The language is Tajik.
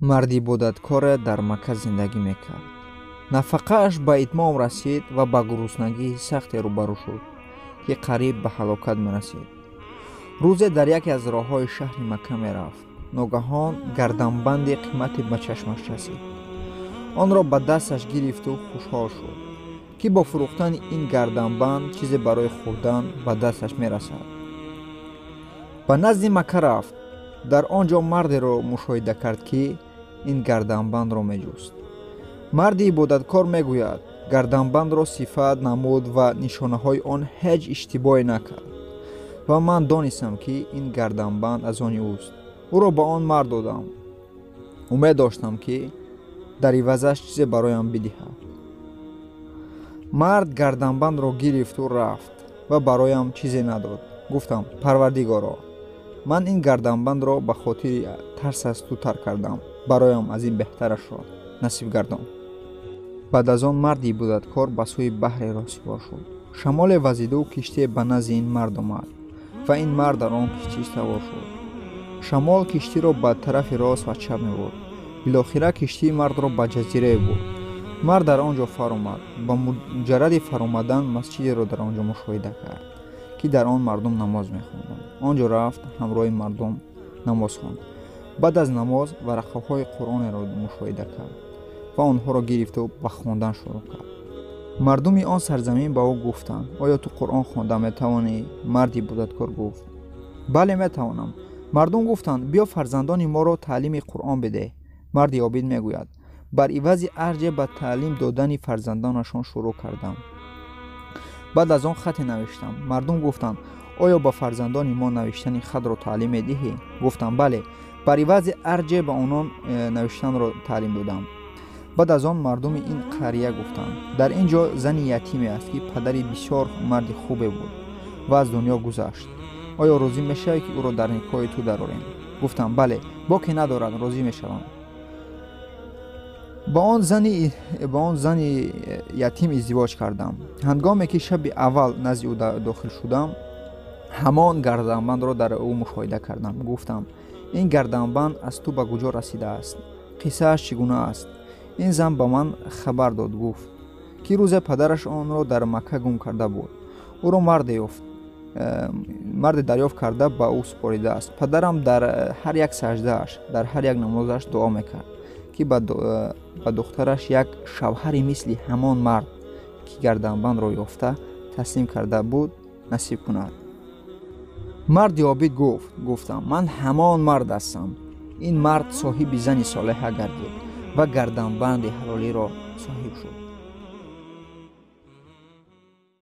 марди ибодаткоре дар Макка зиндагӣ мекард. Нафақааш ба итмом расид ва ба гуруснагии сахте рӯбарӯ шуд, ки қариб ба ҳалокат мерасид. рӯзе дар яке аз роҳҳои шаҳри Макка мерафт. ногаҳон гарданбанди қимате ба чашмаш расид. онро ба дасташ гирифту хушҳол шуд, ки бо фурӯхтани ин гарданбанд чизе барои хӯрдан ба дасташ мерасад. ба назди Макка рафт. дар он ҷо мардеро мушоҳида кард, ки ин гарданбандро меҷуст. марди ибодаткор мегӯяд, гарданбандро сифат намуд ва нишонаҳои он ҳеҷ иштибоҳе накард. ва ман донистам, ки ин гарданбанд аз они ӯст. ӯро ба он мард додам. умед доштам, ки дар ивазаш чизе бароям бидиҳад. мард гарданбандро гирифту рафт ва бароям чизе надод. гуфтам: парвардигоро, ман ин гарданбандро ба хотири тарс аз ту тарк кардам. бароям аз ин беҳтарашро насиб гардон. баъд аз он марди ибодаткор ба сӯи баҳре росивор шуд. шамоле вазиду киштие ба назди ин мард омад ва ин мард дар он киштӣ савор шуд. шамол киштиро ба тарафи рост ва чап мебурд. билохира киштии мардро ба ҷазирае бурд. мард дар он ҷо фаромад. ба муҷарради фаромадан масҷидеро дар он ҷо мушоҳида кард, ки дар он мардум намоз мехонданд. он ҷо рафт, ҳамроҳи мардум намоз хонд. баъд аз намоз варақаҳои қуръонеро мушоҳида кард ва онҳоро гирифту ба хондан шурӯъ кард. мардуми он сарзамин ба ӯ гуфтанд: оё ту қуръон хонда метавонӣ? марди ибодаткор гуфт: бале, метавонам. мардум гуфтанд: биё фарзандони моро таълими қуръон бидеҳ. марди обид мегӯяд: бар ивази арҷе ба таълим додани фарзандонашон шурӯъ кардам. баъд аз он хате навиштам. мардум гуфтанд: оё ба фарзандони мо навиштани хатро таълим медиҳӣ? гуфтам: бале, бар ивази арҷе ба онон навиштанро таълим додам. баъд аз он мардуми ин қария гуфтанд: дар ин ҷо зани ятиме аст, ки падари бисёр марди хубе буд ва аз дунё гузашт. оё розӣ мешавӣ, ки ӯро дар никоҳи ту дарорем? гуфтам: бале, боке надорад, розӣ мешавам. ба он зани ятим издивоҷ кардам. ҳангоме ки шаби аввал назди ӯ дохил шудам, ҳамон гарданбандро дар ӯ мушоҳида кардам. гуфтам: ин гарданбанд аз ту ба куҷо расидааст? қиссааш чӣ гуна аст? ин зан ба ман хабар дод. гуфт, ки рӯзе падараш онро дар Макка гум карда буд. ӯро марде дарёфт карда ба ӯ супоридааст. падарам дар ҳар як саҷдааш, дар ҳар як намозаш дуо мекард, ки ба духтараш як шавҳари мисли ҳамон мард, ки гарданбандро ёфта таслим карда буд, насиб кунад. марди обид гуфт: гуфтам: ман ҳамон мард ҳастам. ин мард соҳиби зани солеҳа гардид ва гарданбанди ҳалолиро соҳиб шуд.